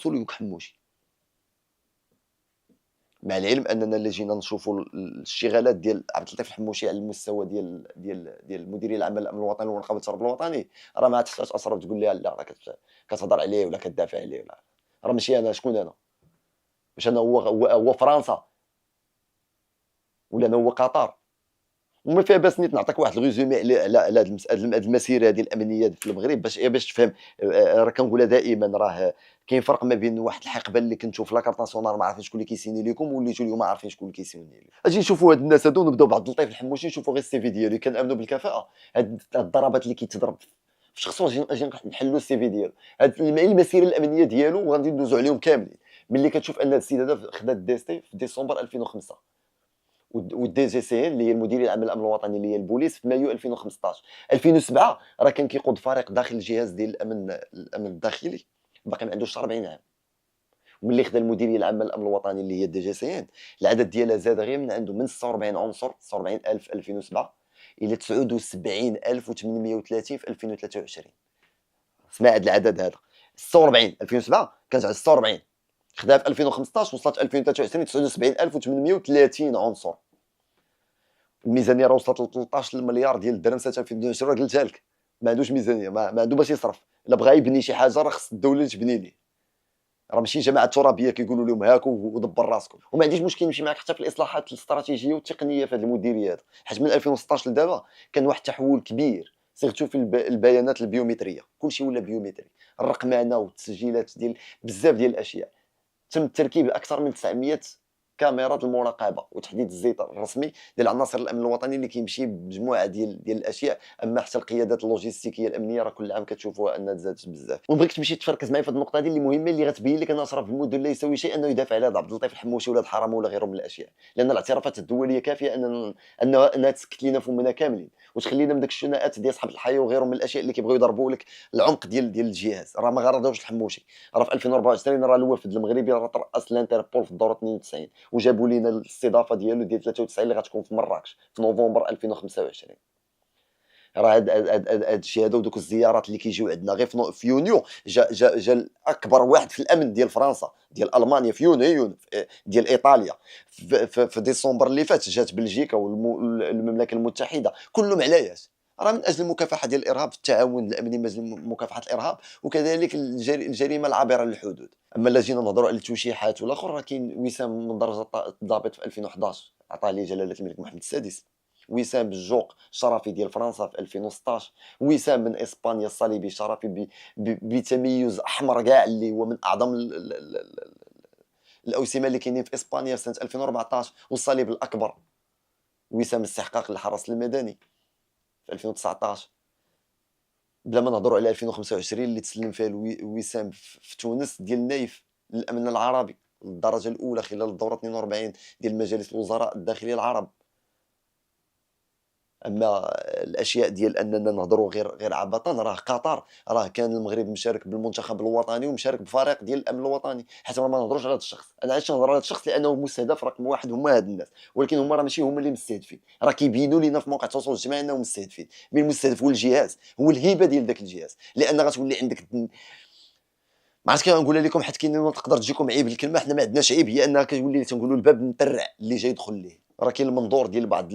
سوليوك حموشي. مع العلم أننا إلا جينا نشوفوا الاشتغالات ديال عبد اللطيف الحموشي على المستوى ديال مديرية العام الأمن الوطني ونقابة الشرف الوطني، راه ما تحتاجش أسرة تقول لها لا، راه كتهضر عليه ولا كدافع عليه ولا. راه ماشي أنا، شكون أنا؟ واش أنا هو فرنسا ولا أنا هو قطر؟ وما فيها باس نيت نعطيك واحد الريزومي على هاد المسيره هذه الامنيه في المغرب باش تفهم. راه كنقولها دائما، راه كاين فرق ما بين واحد الحقبه اللي كنتو في لاكارت ناسيونال ما عارفين شكون اللي كيسيني لكم، وليتو اليوم عارفين شكون اللي كيسيني لكم. اجي نشوفوا هاد الناس هادو ونبداو بعبد اللطيف الحموشي، نشوفوا غير السي في ديالو، كنامنوا بالكفاءه. هاد الضربات اللي كيتضرب في شخصو اجي نحلوا السي في ديالو. هاد المسيره الامنيه ديالو وغادي ندوزو عليهم كاملين. ملي كتشوف ان هاد السيد هذا خدا الديستي في ديسمبر 2005، والدي جي سي ان اللي هي المديريه العامه للامن الوطني اللي هي البوليس في مايو 2015. 2007 راه كان كيقود فريق داخل الجهاز ديال الامن الداخلي باقي ما عندوش 40 عام. وملي خدا المديريه العامه للامن الوطني اللي هي الدي جي سي ان، العدد ديالها زاد غير من عنده من 46 عنصر، 46000 في 2007 الى 79830 في 2023. اسمع هذا العدد هذا، 46 2007 كانت على 46، خداها في 2015 وصلت 2023 79830 عنصر. الميزانيه راه وصلت ل 13 مليار ديال الدرهم سنه 2022. راه قلتها لك، ما عندوش ميزانيه، ما عنده باش يصرف. الا بغى يبني شي حاجه راه خص الدوله اللي تبني ليه. راه ماشي جماعه ترابيه كيقولوا لهم هاكو ودبر راسكم. وما عنديش مشكل نمشي معاك حتى في الاصلاحات الاستراتيجيه والتقنيه في هذه المديريه هذه، حيت من 2016 لدابا كان واحد التحول كبير سيرتو في البيانات البيومتريه. كلشي ولا بيومتري، الرقمنه والتسجيلات ديال بزاف ديال الاشياء. تم تركيب اكثر من 900 كاميرا المراقبه وتحديد الزيت الرسمي ديال عناصر الامن الوطني اللي كيمشي بمجموعه ديال الاشياء. اما حتى القيادات اللوجستيكيه الامنيه راه كل عام كتشوفوها انها تزادت بزاف. ونبغيك تمشي تفركز معايا في هذه النقطه هذه اللي مهمه، اللي غتبين لك ان اشرف المدن لا يسوي شيء انه يدافع على هذا عبد اللطيف الحموشي ولا الحرامه ولا غيرهم من الاشياء. لان الاعترافات الدوليه كافيه انها تسكت لنا فمنا كاملين وتخلينا من داك الشناءات ديال اصحاب الحياه وغيرهم من الاشياء اللي كيبغيو يضربوا لك العمق ديال الجهاز. راه ما غرضوش الحموشي. راه في 2024 راه الوفد المغربي راه ترأس الانتربول في الدوره 92، وجابوا لينا الاستضافه ديالو ديال 93 اللي غتكون في مراكش في نوفمبر 2025. راه هاد الشيء هذا ودوك الزيارات اللي كيجيو عندنا غير في يونيو، جا اكبر واحد في الامن ديال فرنسا ديال المانيا في يونيو، ديال ايطاليا في ديسمبر اللي فات جات بلجيكا والمملكه المتحده، كلهم علاش؟ راه من اجل المكافحه ديال الارهاب، التعاون الامني من اجل مكافحه الارهاب، وكذلك الجريمه العابره للحدود. اما الا جينا نهضروا على التوشيحات والاخر، راه كاين وسام من درجه الضابط في 2011 عطاه ليه جلاله الملك محمد السادس، وسام بالجوق الشرفي ديال فرنسا في 2016، وسام من اسبانيا الصليبي الشرفي بتميز احمر كاع اللي هو من اعظم الاوسمه اللي كاينين في اسبانيا في سنه 2014، والصليب الاكبر وسام الاستحقاق للحرس المدني في 2019. بلا ما نهضروا على 2025 اللي تسلم فيها وسام في تونس ديال نايف للامن العربي الدرجه الاولى خلال الدوره 42 ديال مجالس الوزراء الداخليه العرب. اما الاشياء ديال اننا نهضروا غير عبثا، راه قطر راه كان المغرب مشارك بالمنتخب الوطني ومشارك بفريق ديال الامن الوطني. حتى ما نهضروش على هذا الشخص، انا علاش نهضر على هذا الشخص؟ لانه مستهدف رقم واحد هما هاد الناس، ولكن هما راه ماشي هما اللي مستهدفين. راه كيبينوا لينا في مواقع التواصل الاجتماعي انهم مستهدفين، من المستهدف هو الجهاز، هو الهيبه ديال ذاك الجهاز. لان غتولي عندك ما عرفتش كنقولها لكم حيت كاين تقدر تجيكم عيب الكلمه، حنا ما عندناش عيب، هي انها كتولي تنقولوا الباب مترع اللي جاي يدخل ليه. راه كاين المنظور ديال بعض